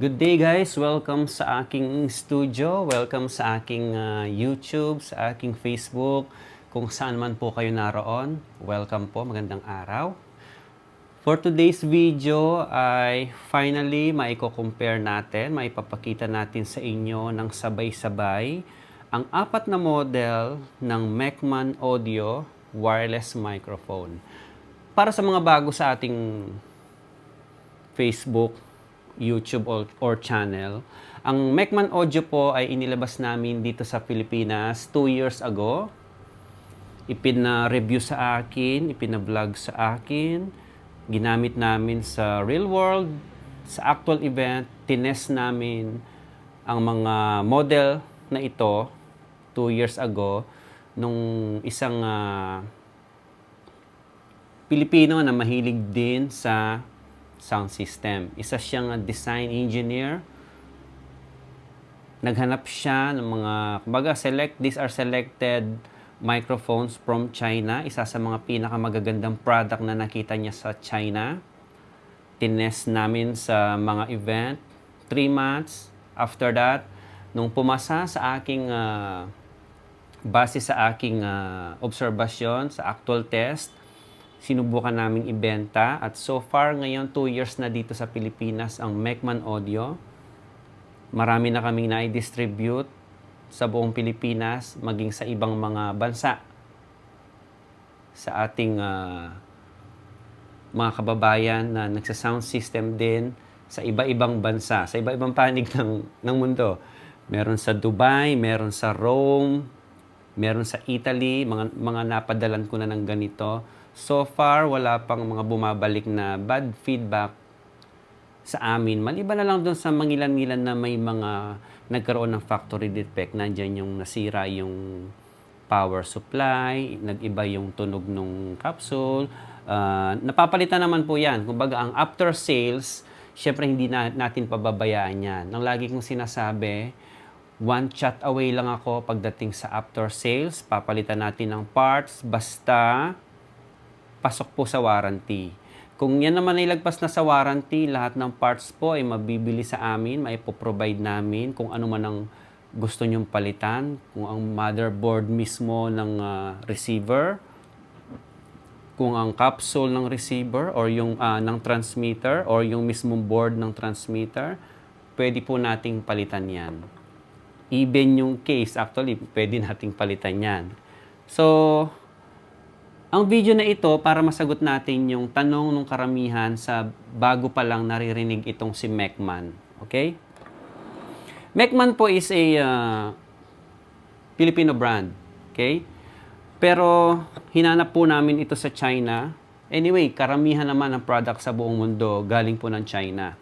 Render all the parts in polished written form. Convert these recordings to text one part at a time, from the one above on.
Good day guys! Welcome sa aking studio, welcome sa aking YouTube, sa aking Facebook, kung saan man po kayo naroon. Welcome po, magandang araw. For today's video ay finally maiko-compare natin, maipapakita natin sa inyo ng sabay-sabay ang apat na model ng Mecman Audio wireless microphone. Para sa mga bago sa ating Facebook, YouTube or channel. Ang Mecman Audio po ay inilabas namin dito sa Pilipinas 2 years ago. Ipina-review sa akin, ipina-vlog sa akin. Ginamit namin sa real world, sa actual event. Tinest namin ang mga model na ito 2 years ago nung isang Pilipino na mahilig din sa sound system. Isa siyang design engineer. Naghanap siya ng mga, kumbaga, these are selected microphones from China. Isa sa mga pinakamagagandang product na nakita niya sa China. Tinest namin sa mga event. 3 months. After that, nung pumasa sa aking, base sa aking obserbasyon, sa actual test, sinubukan naming ibenta at so far ngayon 2 years na dito sa Pilipinas ang Mecman Audio. Marami na kaming na-distribute sa buong Pilipinas maging sa ibang mga bansa. Sa ating mga kababayan na nagsa-sound system din sa iba-ibang bansa, sa iba-ibang panig ng mundo. Meron sa Dubai, meron sa Rome, meron sa Italy, mga napadalan ko na ng ganito. So far, wala pang mga bumabalik na bad feedback sa amin. Maliban na lang doon sa mangilan-ngilan na may mga nagkaroon ng factory defect. Nandyan yung nasira yung power supply, nag-iba yung tunog ng capsule. Napapalitan naman po yan. Kumbaga, ang after sales, syempre hindi natin pababayaan yan. Ang lagi kong sinasabi, one chat away lang ako pagdating sa after sales. Papalitan natin ng parts, basta pasok po sa warranty. Kung yan naman ay lagpas na sa warranty, lahat ng parts po ay mabibili sa amin, maipoprovide namin kung ano man ang gusto nyong palitan, kung ang motherboard mismo ng receiver, kung ang capsule ng receiver or yung ng transmitter or yung mismong board ng transmitter, pwede po nating palitan yan. Even yung case, actually, pwede nating palitan yan. So, ang video na ito para masagot natin yung tanong ng karamihan sa bago pa lang naririnig itong si Mecman. Okay? Mecman po is a Filipino brand. Okay? Pero hinanap po namin ito sa China. Anyway, karamihan naman ng product sa buong mundo galing po ng China.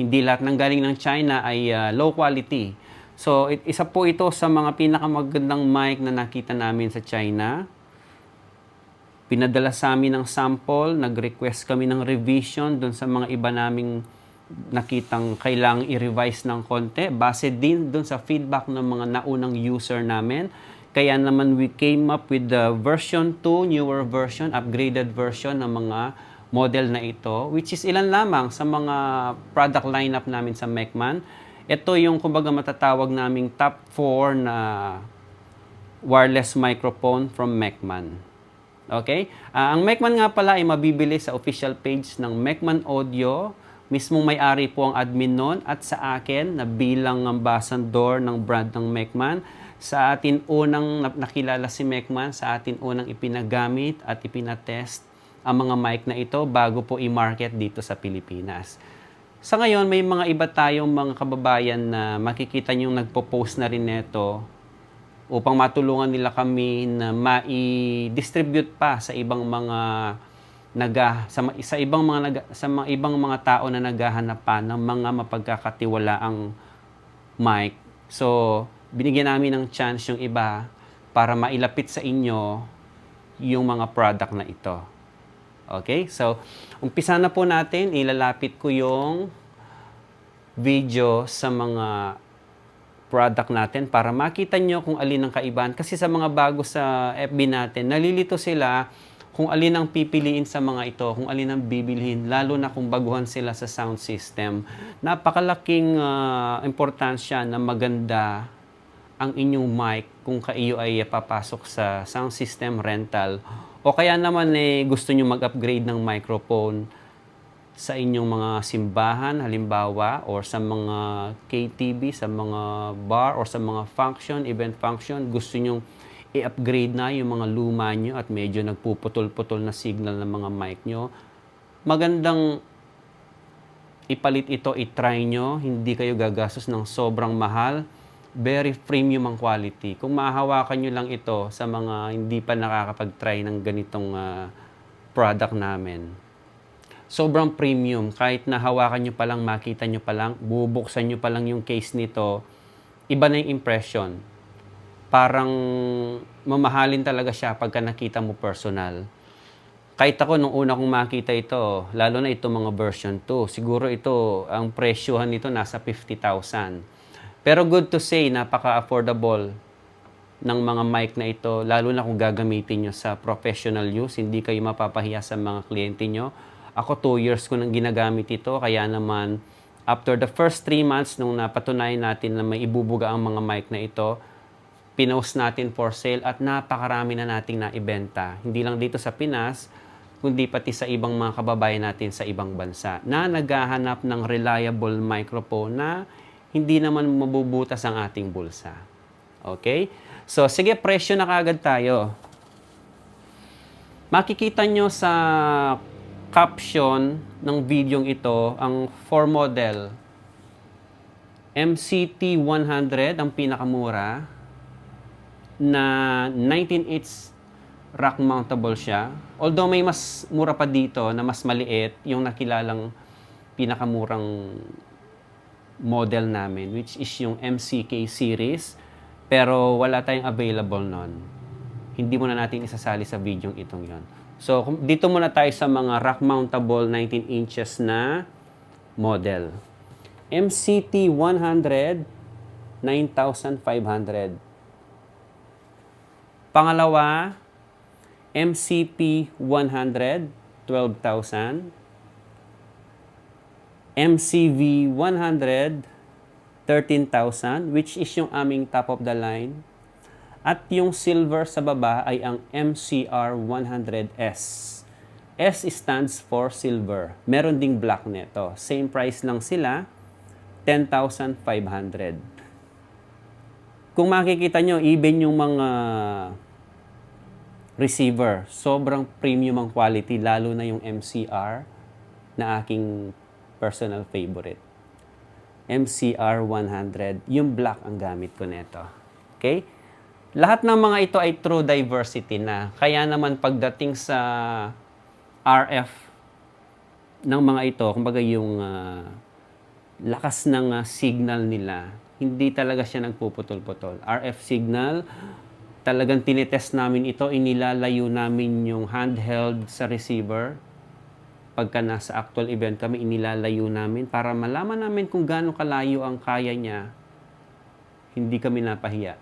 Hindi lahat ng galing ng China ay low quality. So, isa po ito sa mga pinakamagandang mic na nakita namin sa China. Pinadala sa amin ng sample, nag-request kami ng revision doon sa mga iba naming nakitang kailangang i-revise ng konti. Base din doon sa feedback ng mga naunang user namin. Kaya naman we came up with the version 2, newer version, upgraded version ng mga model na ito, which is ilan lamang sa mga product lineup namin sa Mecman. Ito yung kumbaga matatawag naming top 4 na wireless microphone from Mecman. Okay? Ang Mecman nga pala ay mabibili sa official page ng Mecman Audio. Mismong may-ari po ang admin nun at sa akin na bilang ambassador ng brand ng Mecman. Sa atin unang nakilala si Mecman, sa atin unang ipinagamit at ipinatest ang mga mic na ito bago po i-market dito sa Pilipinas. Sa ngayon, may mga iba tayong mga kababayan na makikita nyo nagpo-post na rin neto upang matulungan nila kami na mai-distribute pa sa ibang mga ibang mga tao na naghahanap pa ng mga mapagkakatiwalaang mic. So, binigyan namin ng chance yung iba para mailapit sa inyo yung mga product na ito. Okay? So, umpisa na po natin. Ilalapit ko yung video sa mga product natin para makita nyo kung alin ang kaibahan. Kasi sa mga bago sa FB natin, nalilito sila kung alin ang pipiliin sa mga ito, kung alin ang bibilhin, lalo na kung baguhan sila sa sound system. Napakalaking importansya na maganda ang inyong mic kung kayo ay papasok sa sound system rental o kaya naman gusto nyo mag-upgrade ng microphone sa inyong mga simbahan halimbawa or sa mga KTV, sa mga bar or sa mga function, event function, gusto nyo i-upgrade na yung mga luma nyo at medyo nagpuputol-putol na signal ng mga mic nyo, magandang ipalit ito, i-try nyo, hindi kayo gagastos ng sobrang mahal, very premium ang quality. Kung mahahawakan nyo lang ito sa mga hindi pa nakakapag-try ng ganitong product namin, sobrang premium. Kahit nahawakan nyo pa lang, makita nyo pa lang, bubuksan nyo pa lang yung case nito, iba na yung impression. Parang mamahalin talaga siya pagka nakita mo personal. Kahit ako, nung una kong makita ito, lalo na ito mga version 2, siguro ito, ang presyohan nito nasa 50,000. Pero good to say, napaka-affordable ng mga mic na ito, lalo na kung gagamitin nyo sa professional use, hindi kayo mapapahiya sa mga kliyente nyo. Ako, 2 years ko nang ginagamit ito, kaya naman, after the first 3 months, nung napatunayan natin na may ibubuga ang mga mic na ito, pinost natin for sale at napakarami na nating naibenta. Hindi lang dito sa Pinas, kundi pati sa ibang mga kababayan natin sa ibang bansa na naghahanap ng reliable microphone na hindi naman mabubutas ang ating bulsa. Okay? So, sige, presyo na kagad tayo. Makikita nyo sa caption ng videong ito ang 4 model. MCT 100 ang pinakamura na 19-inch rack mountable siya. Although may mas mura pa dito na mas maliit, yung nakilalang pinakamurang model namin, which is yung MCK series. Pero wala tayong available nun. Hindi muna natin isasali sa video itong yon. So, dito muna tayo sa mga rack mountable 19 inches na model. MCT 100, 9,500. Pangalawa, MCP 100, 12,000. MCV 100, 13,000, which is yung aming top of the line. At yung silver sa baba ay ang MCR 100S. S stands for silver. Meron ding black nito. Same price lang sila, 10,500. Kung makikita nyo, even yung mga receiver, sobrang premium ang quality, lalo na yung MCR na aking personal favorite. MCR 100, yung black ang gamit ko nito. Okay? Lahat ng mga ito ay true diversity na. Kaya naman pagdating sa RF ng mga ito, kumbaga yung lakas ng signal nila, hindi talaga siya nagpuputol-putol. RF signal, talagang tinitest namin ito, inilalayo namin yung handheld sa receiver. Pagka nasa actual event kami, inilalayo namin para malaman namin kung gaano kalayo ang kaya niya. Hindi kami napahiya.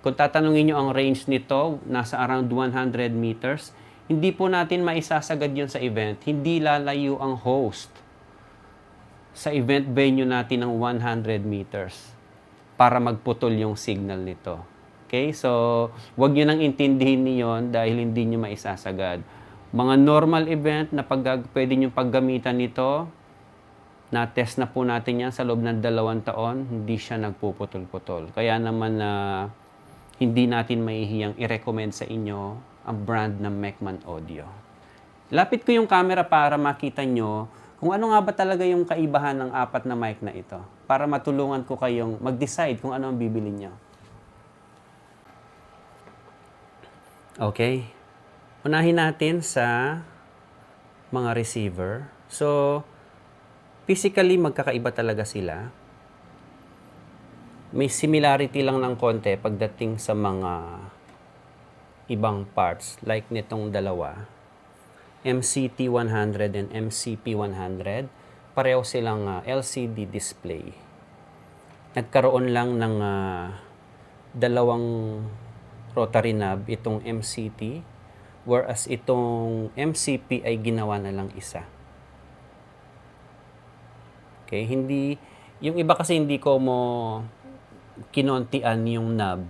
Kung tatanungin nyo ang range nito, nasa around 100 meters, hindi po natin maisasagad yun sa event. Hindi lalayo ang host sa event venue natin ng 100 meters para magputol yung signal nito. Okay? So, wag nyo nang intindihin niyon dahil hindi nyo maisasagad. Mga normal event na pwede nyo paggamitan nito, na-test na po natin yan sa loob ng 2 taon, hindi siya nagpuputol-putol. Kaya naman hindi natin mahihiyang i-recommend sa inyo ang brand ng Mecman Audio. Lapit ko yung camera para makita nyo kung ano nga ba talaga yung kaibahan ng 4 na mic na ito para matulungan ko kayong mag-decide kung ano ang bibili nyo. Okay. Unahin natin sa mga receiver. So, physically, magkakaiba talaga sila. May similarity lang ng konti pagdating sa mga ibang parts, like nitong dalawa. MCT 100 and MCP 100, pareho silang LCD display. Nagkaroon lang ng dalawang rotary knob itong MCT whereas itong MCP ay ginawa na lang isa. Okay, hindi, yung iba kasi hindi ko mo kinontian yung knob,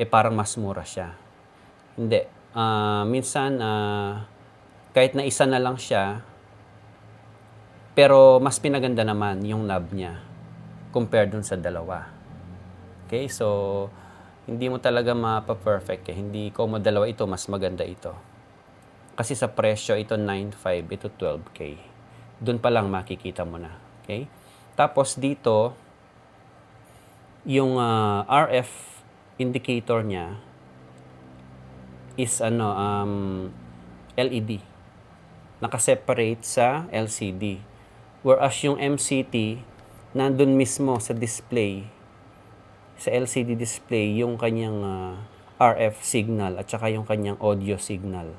parang mas mura siya. Hindi. Minsan, kahit na isa na lang siya, pero mas pinaganda naman yung knob niya compared dun sa dalawa. Okay, so hindi mo talaga mapa-perfect eh. Hindi ko mo dalawa ito, mas maganda ito. Kasi sa presyo, ito 9.5, ito 12K. Doon pa lang makikita mo na. Okay? Tapos dito, yung RF indicator niya is LED. Nakaseparate sa LCD. Whereas yung MCT, nandun mismo sa display, sa LCD display, yung kanyang RF signal at saka yung kanyang audio signal.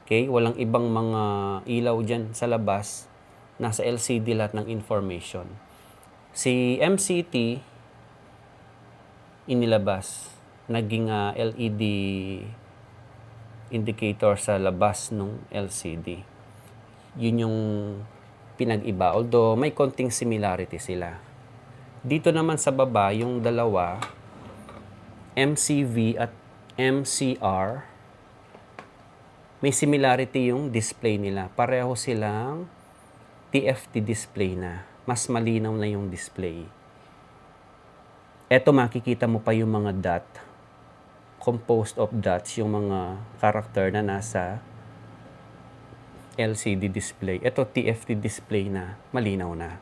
Okay? Walang ibang mga ilaw dyan sa labas. Nasa LCD lahat ng information. Si MCT, inilabas. Naging LED indicator sa labas ng LCD. Yun yung pinag-iba. Although may konting similarity sila. Dito naman sa baba, yung dalawa, MCV at MCR, may similarity yung display nila. Pareho silang TFT display na. Mas malinaw na yung display. Eto makikita mo pa yung mga dot. Composed of dots, yung mga character na nasa LCD display. Ito TFT display na. Malinaw na.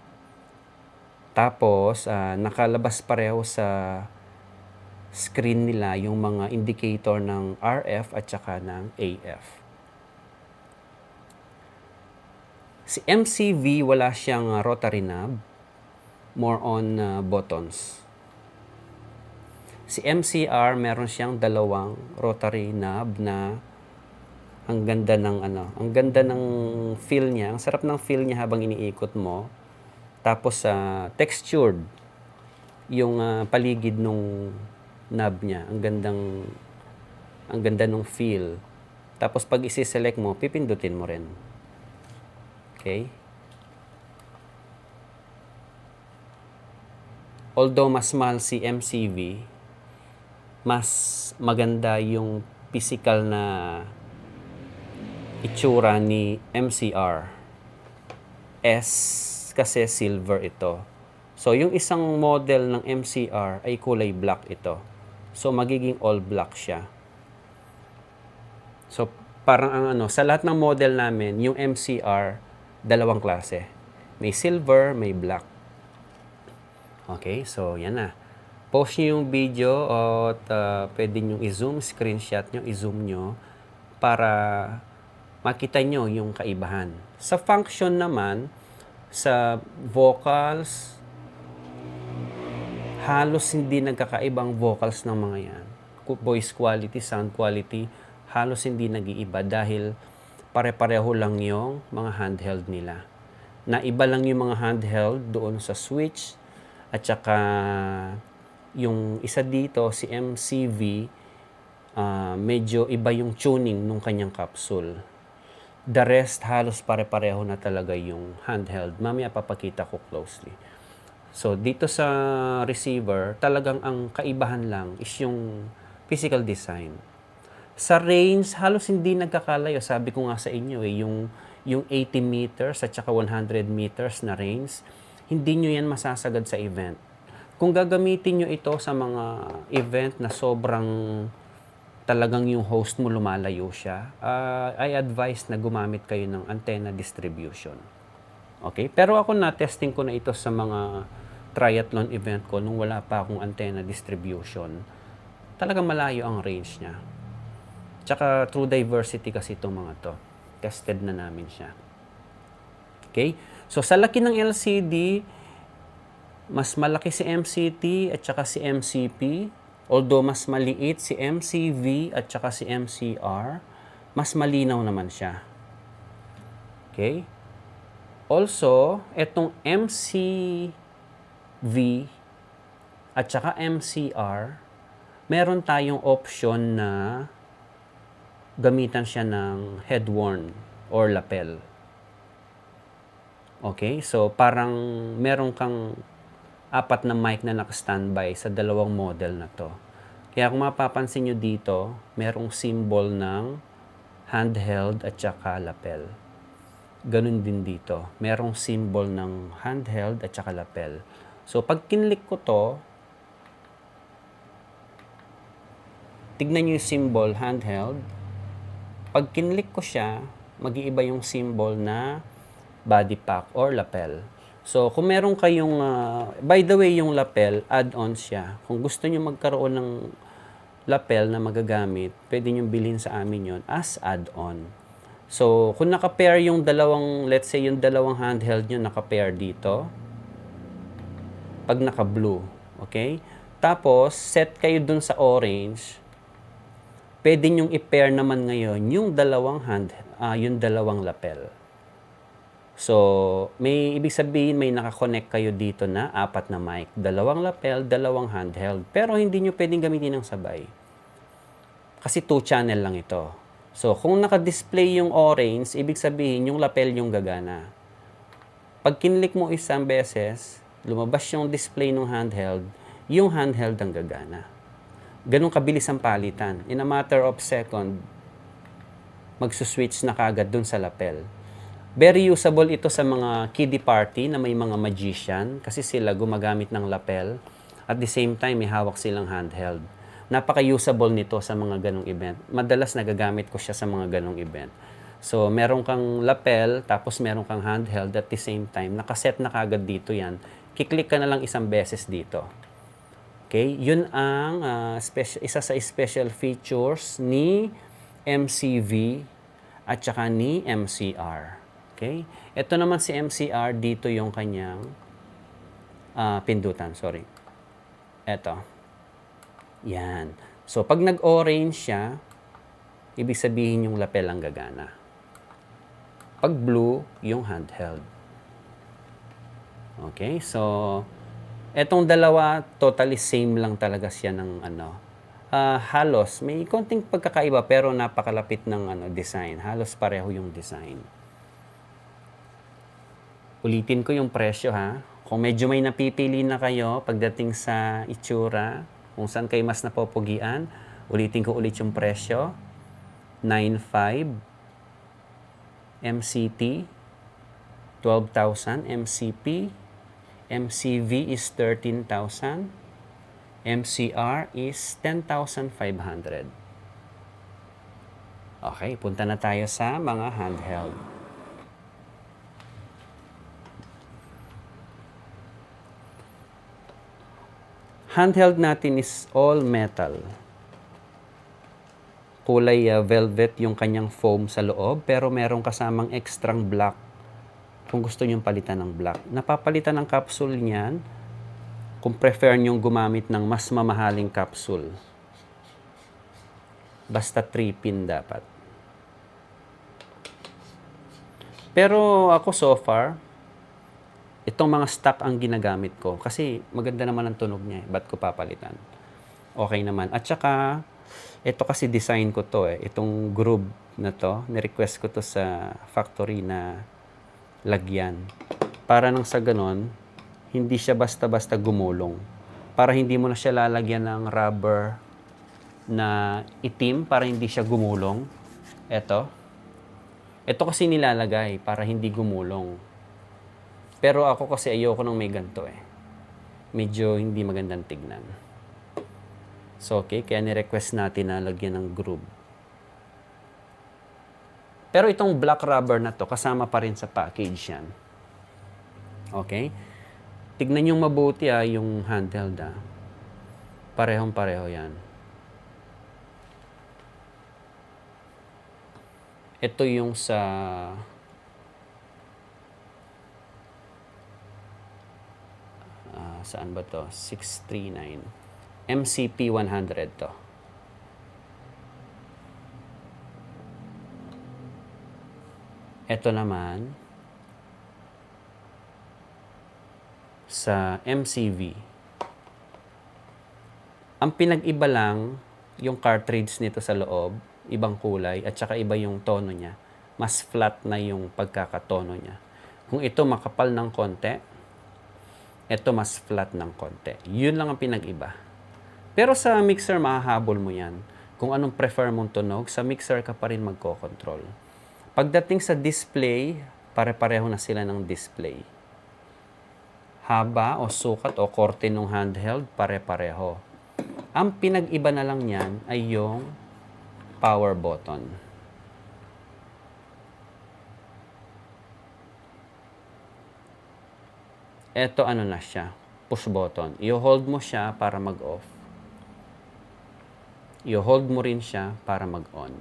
Tapos, nakalabas pareho sa screen nila yung mga indicator ng RF at saka ng AF. Si MCV, wala siyang rotary knob, more on buttons. Si MCR, meron siyang dalawang rotary knob na ang ganda ng feel niya. Ang sarap ng feel niya habang iniikot mo. Tapos textured yung paligid nung knob niya. Ang ganda ng feel. Tapos pag isi-select mo, pipindutin mo rin. Okay? Although mas mahal si MCV, mas maganda yung physical na itsura ni MCR. S kasi silver ito. So, yung isang model ng MCR ay kulay black ito. So, magiging all black siya. So, parang sa lahat ng model namin, yung MCR, dalawang klase. May silver, may black. Okay, so yan na. Pause nyo yung video at pwede nyo i-zoom, screenshot nyo, i-zoom nyo para makita nyo yung kaibahan. Sa function naman, sa vocals, halos hindi nagkakaibang vocals ng mga yan. Voice quality, sound quality, halos hindi nag-iiba dahil pare-pareho lang yung mga handheld nila. Naiba lang yung mga handheld doon sa switch at saka yung isa dito, si MCV, medyo iba yung tuning nung kanyang capsule. The rest, halos pare-pareho na talaga yung handheld. Mamaya papakita ko closely. So, dito sa receiver, talagang ang kaibahan lang is yung physical design. Sa range, halos hindi nagkakalayo. Sabi ko nga sa inyo, yung 80 meters at saka 100 meters na range, hindi nyo yan masasagad sa event. Kung gagamitin nyo ito sa mga event na sobrang talagang yung host mo lumalayo siya, I advise na gumamit kayo ng antenna distribution. Okay? Pero ako na-testing ko na ito sa mga triathlon event ko nung wala pa akong antenna distribution. Talagang malayo ang range niya. Tsaka True Diversity kasi itong mga to. Tested na namin siya. Okay? So, sa laki ng LCD, mas malaki si MCT at saka si MCP. Although mas maliit si MCV at saka si MCR, mas malinaw naman siya. Okay? Also, itong MCV at saka MCR, meron tayong option na gamitan siya ng head-worn or lapel. Okay? So, parang meron kang 4 na mic na naka-standby sa dalawang model na to. Kaya kung mapapansin nyo dito, merong symbol ng handheld at saka lapel. Ganun din dito. Merong symbol ng handheld at saka lapel. So, pag kinlik ko to, tignan nyo yung symbol handheld. Pag kinlik ko siya, mag-iiba yung symbol na body pack or lapel. So, kung meron kayong, by the way, yung lapel, add-on siya. Kung gusto nyo magkaroon ng lapel na magagamit, pwede nyo bilhin sa amin yon as add-on. So, kung naka-pair yung dalawang, let's say yung dalawang handheld nyo naka-pair dito, pag naka-blue, okay? Tapos, set kayo dun sa orange, pwede nyong i-pair naman ngayon yung dalawang yung dalawang lapel. So, may ibig sabihin may nakakonect kayo dito na 4 na mic. Dalawang lapel, dalawang handheld. Pero hindi nyo pwedeng gamitin ng sabay. Kasi 2 channel lang ito. So, kung naka-display yung orange, ibig sabihin yung lapel yung gagana. Pag kinlik mo isang beses, lumabas yung display ng handheld, yung handheld ang gagana. Ganun kabilis ang palitan. In a matter of second, magsuswitch na kagad dun sa lapel. Very usable ito sa mga kiddie party na may mga magician kasi sila gumagamit ng lapel at the same time may hawak silang handheld. Napaka-usable nito sa mga ganong event. Madalas nagagamit ko siya sa mga ganong event. So, meron kang lapel tapos meron kang handheld at the same time. Nakaset na kagad dito yan. Kiklik ka na lang isang beses dito. Okay? Yun ang isa sa special features ni MCV at saka ni MCR. Okay? Ito naman si MCR, dito yung kanyang pindutan. Sorry. Ito. Yan. So, pag nag-orange siya, ibig sabihin yung lapel ang gagana. Pag blue, yung handheld. Okay? So, etong dalawa, totally same lang talaga siya ng halos. May konting pagkakaiba pero napakalapit ng design. Halos pareho yung design. Ulitin ko yung presyo ha. Kung medyo may napipili na kayo pagdating sa itsura, kung saan kayo mas napopugian, ulitin ko ulit yung presyo. 9,500 MCT, 12,000 MCP, MCV is 13,000, MCR is 10,500. Okay, punta na tayo sa mga handheld. Handheld natin is all metal. Kulay velvet yung kanyang foam sa loob, pero merong kasamang extrang black kung gusto nyong palitan ng black. Napapalitan ng capsule niyan kung prefer nyong gumamit ng mas mamahaling capsule. Basta 3-pin dapat. Pero ako so far, itong mga stock ang ginagamit ko kasi maganda naman ang tunog niya. Ba't ko papalitan? Okay naman. At saka, ito kasi design ko to Itong groove na to, ni-request ko to sa factory na lagyan. Para nang sa ganon, hindi siya basta-basta gumulong. Para hindi mo na siya lalagyan ng rubber na itim para hindi siya gumulong. Ito kasi nilalagay para hindi gumulong. Pero ako kasi ayoko nang may ganito Medyo hindi magandang tignan. So, okay. Kaya ni-request natin na lagyan ng groove. Pero itong black rubber na to, kasama pa rin sa package yan. Okay? Tignan nyo mabuti yung handheld Parehong-pareho yan. Ito yung sa saan ba to? 639. MCP 100 to. Ito naman sa MCV. Ang pinag-iba lang yung cartridge nito sa loob, ibang kulay, at saka iba yung tono niya. Mas flat na yung pagkakatono niya. Kung ito makapal ng konti, ito mas flat ng konti. Yun lang ang pinag-iba. Pero sa mixer, mahahabol mo yan. Kung anong prefer mong tunog, sa mixer ka pa rin magko-control. Pagdating sa display, pare-pareho na sila ng display. Haba o sukat o korte ng handheld, pare-pareho. Ang pinag-iba na lang yan ay yung power button. Ito ano na siya, push button. I-hold mo siya para mag-off. I-hold mo rin siya para mag-on.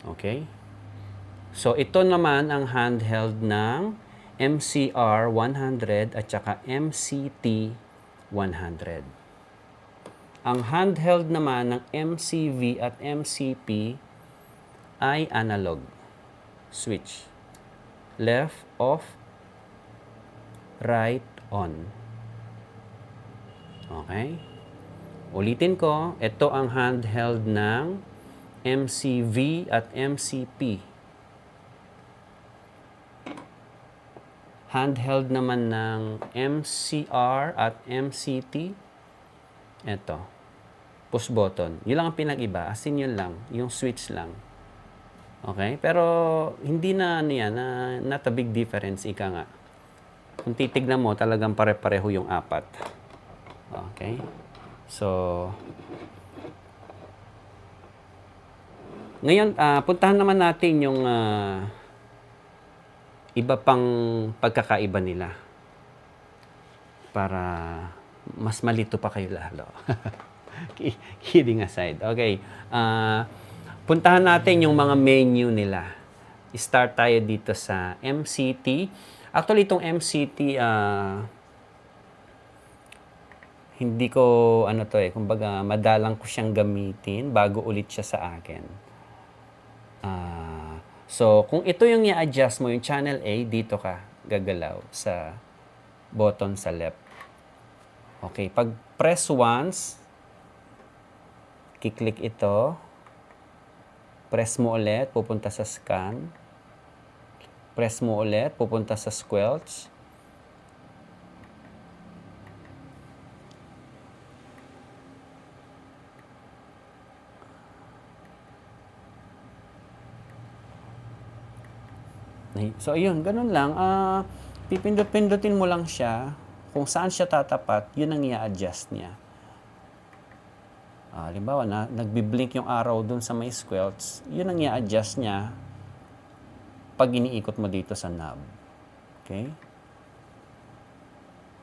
Okay? So, ito naman ang handheld ng MCR 100 at saka MCT 100. Ang handheld naman ng MCV at MCP ay analog switch. Left, off, right, on. Okay? Ulitin ko, ito ang handheld ng MCV at MCP. Handheld naman ng MCR at MCT, ito, push button. Yun lang ang pinag-iba, as in yun lang, yung switch lang. Okay? Pero hindi na ano yan, not a big difference, ika nga. Kung titignan mo, talagang pare-pareho yung apat. Okay? So, ngayon, puntahan naman natin yung iba pang pagkakaiba nila para mas malito pa kayo lalo. Kidding aside. Okay. Puntahan natin yung mga menu nila. Start tayo dito sa MCT. Actually, itong MCT, hindi ko, kumbaga, madalang ko siyang gamitin bago ulit siya sa akin. So, kung ito yung i-adjust mo, yung channel A, dito ka gagalaw sa button sa left. Okay, pag press once, kiklik ito, press mo ulit, pupunta sa scan, press mo ulit, pupunta sa squelch, so, ayun, ganun lang. Pipindot-pindutin mo lang siya. Kung saan siya tatapat, yun ang i-adjust niya. Halimbawa, nagbi-blink yung araw dun sa may squelch, yun ang i-adjust niya pag iniikot mo dito sa knob. Okay?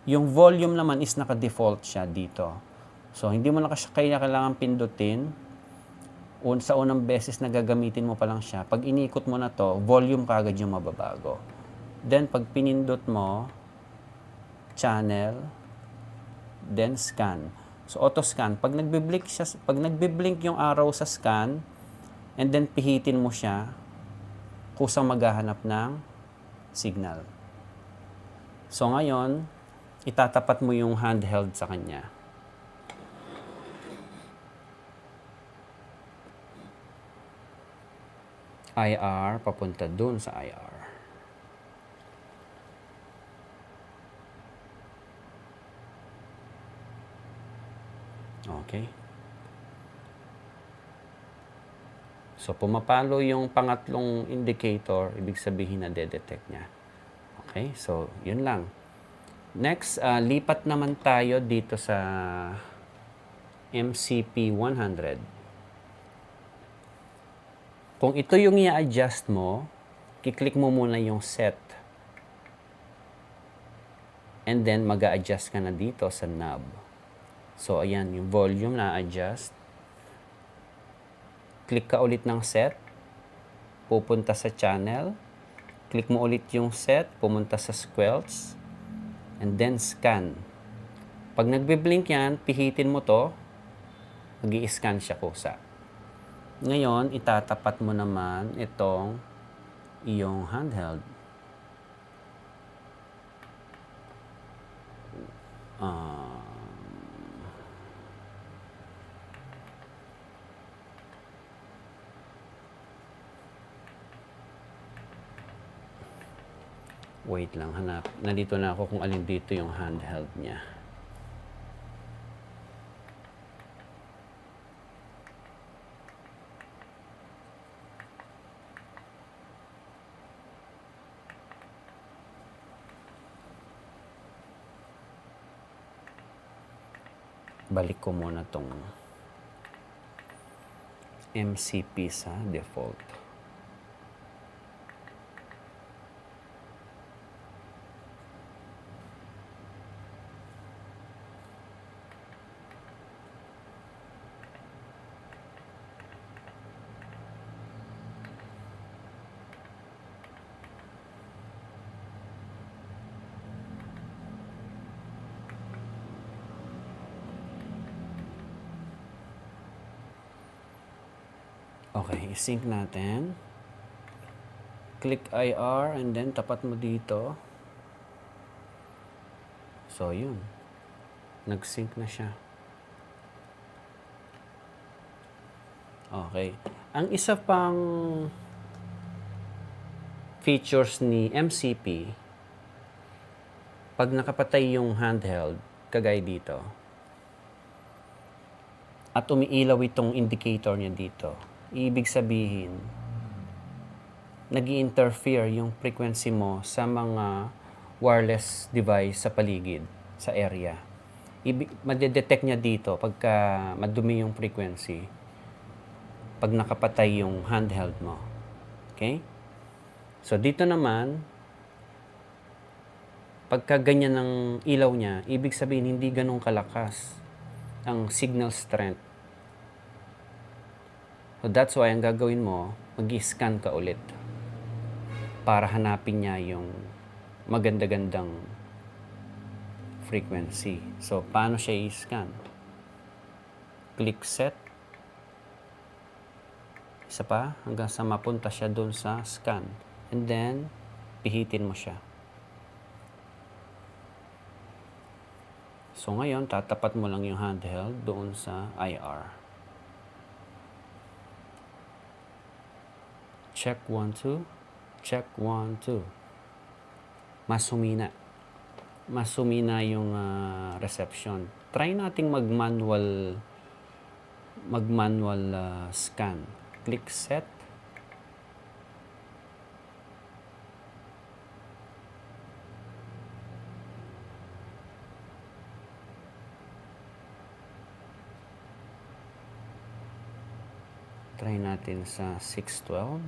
Yung volume naman is naka-default siya dito. So, hindi mo na kailangan pindutin. Sa unang beses na gagamitin mo pa lang siya, pag iniikot mo na to, volume kagad yung mababago. Then, pag pinindot mo, channel, then scan. So, auto scan. Pag nagbi-blink yung arrow sa scan, and then pihitin mo siya, kusang maghahanap ng signal. So, ngayon, itatapat mo yung handheld sa kanya. IR, papunta dun sa IR. Okay. So, pumapalo yung pangatlong indicator, ibig sabihin na de-detect niya. Okay, so, yun lang. Next, lipat naman tayo dito sa MCP 100. Kung ito yung i-adjust mo, kiklik mo muna yung set. And then, mag-a-adjust ka na dito sa knob. So, ayan, yung volume na-adjust. Click ka ulit ng set. Pupunta sa channel. Click mo ulit yung set. Pumunta sa squelch. And then, scan. Pag nagbe-blink yan, pihitin mo to. Mag-i-scan siya kusa. Ngayon, itatapat mo naman itong iyong handheld. Wait lang, hanap. Nandito na ako kung alin dito yung handheld niya. Balik ko muna tong MCP sa default. Okay, sync natin. Click IR and then tapat mo dito. So, yun. Nag-sync na siya. Okay. Ang isa pang features ni MCP, pag nakapatay yung handheld, kagaya dito, at umiilaw itong indicator niya dito, ibig sabihin, nag-i-interfere yung frequency mo sa mga wireless device sa paligid, sa area. Madedetect niya dito pagka madumi yung frequency, pag nakapatay yung handheld mo. Okay? So, dito naman, pagka ganyan ng ilaw niya, ibig sabihin hindi ganun kalakas ang signal strength. So, that's why ang gagawin mo, mag-i-scan ka ulit para hanapin niya yung maganda-gandang frequency. So, paano siya i-scan? Click set. Isa pa, hanggang sa mapunta siya doon sa scan. And then, pihitin mo siya. So, ngayon, tatapat mo lang yung handheld doon sa IR. Check 1, 2. Check 1, 2. Mas humina. Mas humina yung reception. Try nating mag-manual scan. Click set. Try natin sa 612.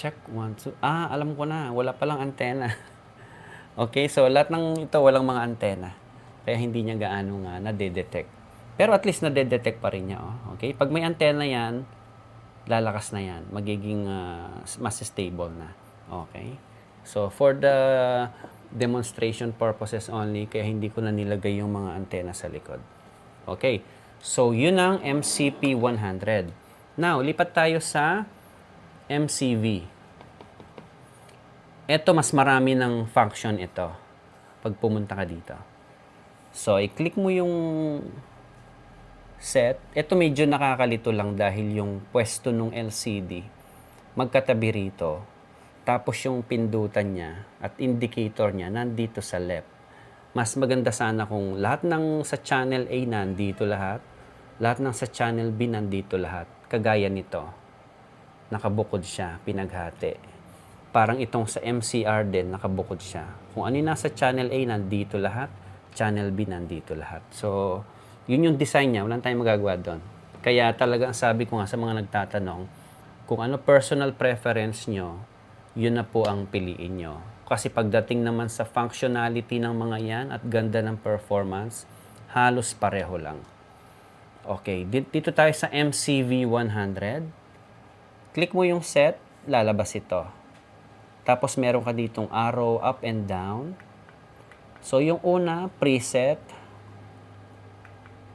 Check 1, 2. Alam ko na. Wala palang antena. Okay, so lahat ng ito walang mga antena. Kaya hindi niya gaano nga nade-detect. Pero at least nade-detect pa rin niya. Oh. Okay, pag may antena yan, lalakas na yan. Magiging mas stable na. Okay. So, for the demonstration purposes only, kaya hindi ko na nilagay yung mga antena sa likod. Okay. So, yun ang MCP100. Now, lipat tayo sa MCV. Ito, mas marami ng function ito pag pumunta ka dito. So, i-click mo yung set. Ito medyo nakakalito lang dahil yung pwesto ng LCD magkatabi rito. Tapos yung pindutan niya at indicator niya nandito sa left. Mas maganda sana kung lahat ng sa channel A nandito lahat ng sa channel B nandito lahat. Kagaya nito. Nakabukod siya, pinaghati. Parang itong sa MCR din, nakabukod siya. Kung ano yung nasa channel A, nandito lahat. Channel B, nandito lahat. So, yun yung design niya. Walang tayong magagawa doon. Kaya talaga, sabi ko nga sa mga nagtatanong, kung ano personal preference nyo, yun na po ang piliin nyo. Kasi pagdating naman sa functionality ng mga yan at ganda ng performance, halos pareho lang. Okay, dito tayo sa MCV 100. Click mo yung set, lalabas ito. Tapos meron ka ditong arrow up and down. So yung una, preset.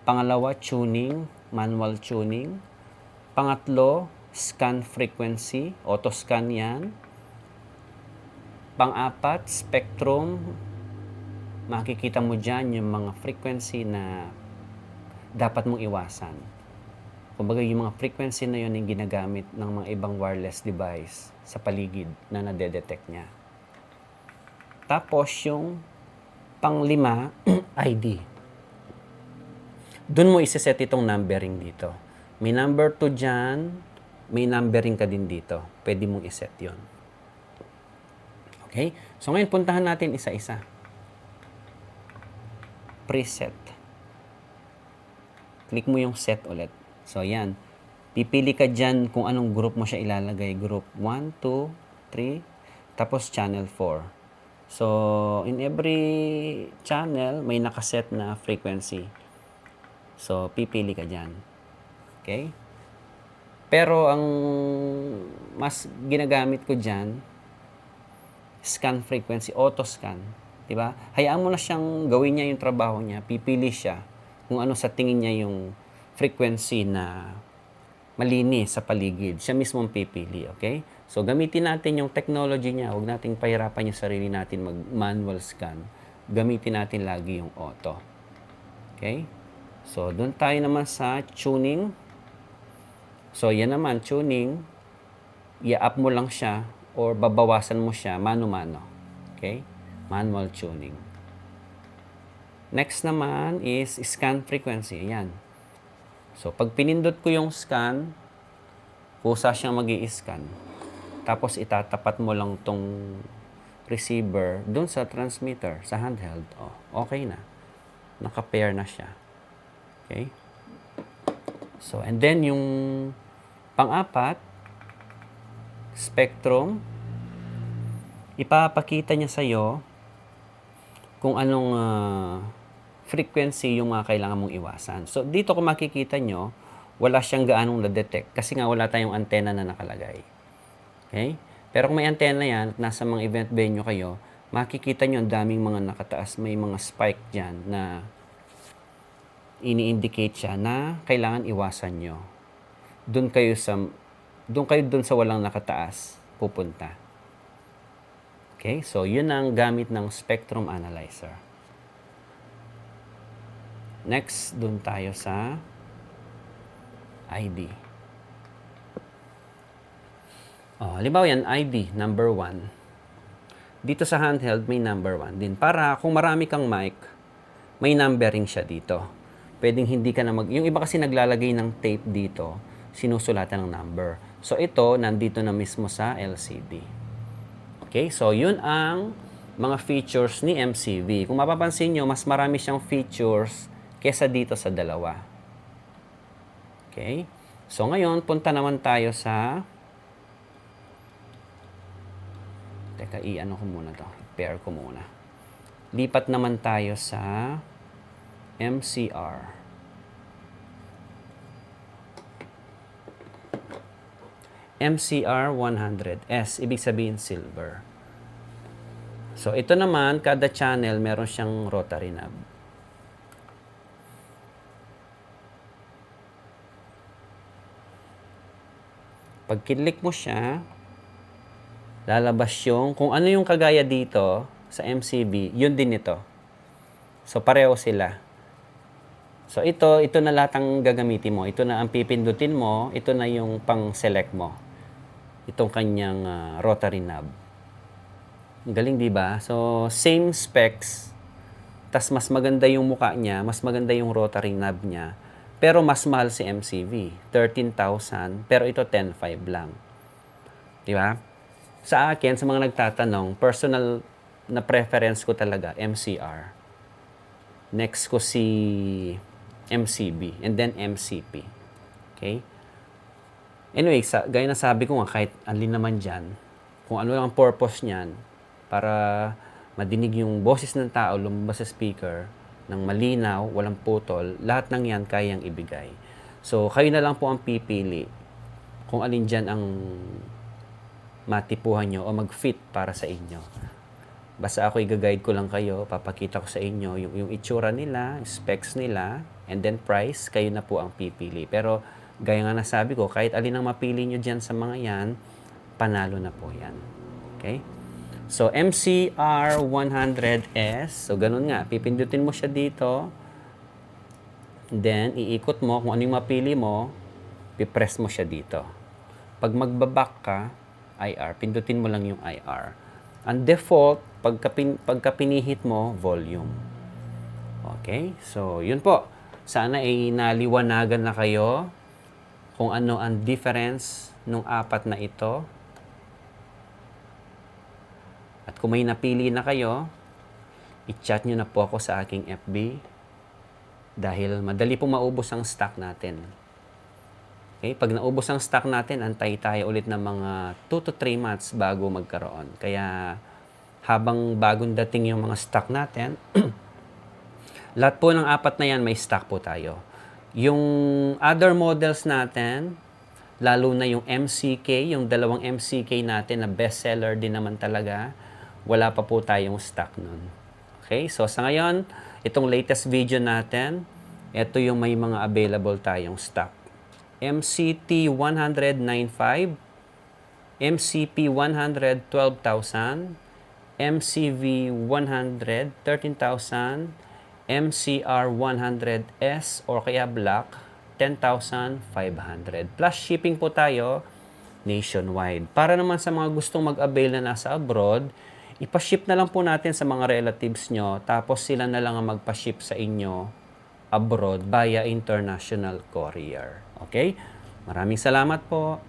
Pangalawa, tuning, manual tuning. Pangatlo, scan frequency, auto scan yan. Pang-apat, spectrum. Makikita mo dyan yung mga frequency na dapat mong iwasan. Kumbaga, yung mga frequency na yun yung ginagamit ng mga ibang wireless device sa paligid na nade-detect niya. Tapos, yung panglima, ID. Doon mo isa-set itong numbering dito. May number 2 dyan, may numbering ka din dito. Pwede mong iset yon. Okay? So, ngayon, puntahan natin isa-isa. Preset. Click mo yung set ulit. So, yan. Pipili ka dyan kung anong group mo siya ilalagay. Group 1, 2, 3, tapos channel 4. So, in every channel, may nakaset na frequency. So, pipili ka dyan. Okay? Pero, ang mas ginagamit ko dyan, scan frequency, auto-scan. Diba? Hayaan mo na siyang gawin niya yung trabaho niya. Pipili siya kung ano sa tingin niya yung frequency na malinis sa paligid. Siya mismo ang pipili. Okay? So, gamitin natin yung technology niya. Huwag nating pahirapan yung sarili natin mag-manual scan. Gamitin natin lagi yung auto. Okay? So, doon tayo naman sa tuning. So, yan naman, tuning. I-up mo lang siya or babawasan mo siya mano-mano. Okay? Manual tuning. Next naman is scan frequency. Ayan. So, pag pinindot ko yung scan, kusa siyang mag-i-scan. Tapos, itatapat mo lang tong receiver dun sa transmitter, sa handheld. Oh, okay na. Naka-pair na siya. Okay? So, and then yung pang-apat, spectrum, ipapakita niya sa'yo kung anong frequency yung kailangan mong iwasan. So, dito kung makikita nyo, wala siyang gaanong na-detect kasi nga wala tayong antenna na nakalagay. Okay? Pero kung may antenna yan at nasa mga event venue kayo, makikita nyo ang daming mga nakataas. May mga spike dyan na ini-indicate siya na kailangan iwasan nyo. Doon kayo sa walang nakataas pupunta. Okay? So, yun ang gamit ng spectrum analyzer. Next, doon tayo sa ID. Oh, halimbawa yan, ID, number 1. Dito sa handheld, may number 1 din. Para kung marami kang mic, may numbering siya dito. Pwedeng hindi ka na yung iba kasi naglalagay ng tape dito, sinusulatan ng number. So, ito, nandito na mismo sa LCD. Okay, so yun ang mga features ni MCV. Kung mapapansin nyo, mas marami siyang features kesa dito sa dalawa. Okay, so ngayon, punta naman tayo sa... Teka, i-ano ko muna to. Pair ko muna. Lipat naman tayo sa MCR. MCR 100S, ibig sabihin silver. So, ito naman, kada channel, meron siyang rotary knob. Pag kinlik mo siya, lalabas yung, kung ano yung kagaya dito sa MCB, yun din ito. So, pareho sila. So, ito na lahat ang gagamitin mo. Ito na ang pipindutin mo, ito na yung pang-select mo. Itong kanyang rotary knob. Galing, di ba? So, same specs, tas mas maganda yung mukha niya, mas maganda yung rotary knob niya, pero mas mahal si MCV. 13,000, pero ito 10,500 lang. Di ba? Sa akin, sa mga nagtatanong, personal na preference ko talaga, MCR. Next ko si MCB, and then MCP. Okay? Anyway, gaya na sabi ko nga, kahit alin naman dyan, kung ano lang ang purpose niyan, para madinig yung boses ng tao, lumabas sa speaker, ng malinaw, walang putol, lahat ng yan kayang ibigay. So, kayo na lang po ang pipili kung alin dyan ang matipuhan nyo o mag-fit para sa inyo. Basta ako i-guide ko lang kayo, papakita ko sa inyo yung itsura nila, specs nila, and then price, kayo na po ang pipili. Pero, gaya nga nasabi ko, kahit alin ang mapili nyo dyan sa mga yan, panalo na po yan. Okay? So, MCR 100S. So, ganun nga. Pipindutin mo siya dito. Then, iikot mo kung ano yung mapili mo, pipress mo siya dito. Pag magbaback ka, IR, pindutin mo lang yung IR. Ang default, pagka pinihit mo, volume. Okay? So, yun po. Sana ay naliwanagan na kayo kung ano ang difference nung apat na ito. At kung may napili na kayo, i-chat nyo na po ako sa aking FB dahil madali pong maubos ang stock natin. Okay? Pag naubos ang stock natin, antay tayo ulit ng mga 2 to 3 months bago magkaroon. Kaya habang bagong dating yung mga stock natin, lahat po ng apat na yan may stock po tayo. Yung other models natin, lalo na yung MCK, yung dalawang MCK natin na bestseller din naman talaga, wala pa po tayong stock nun. Okay, so sa ngayon, itong latest video natin, ito yung may mga available tayong stock. MCT 109.5, MCP 112,000, MCV 100, 13,000, MCR 100S or kaya black, 10,500. Plus shipping po tayo nationwide. Para naman sa mga gustong mag-avail na nasa abroad, ipaship na lang po natin sa mga relatives nyo, tapos sila na lang ang magpaship sa inyo abroad via international courier. Okay? Maraming salamat po.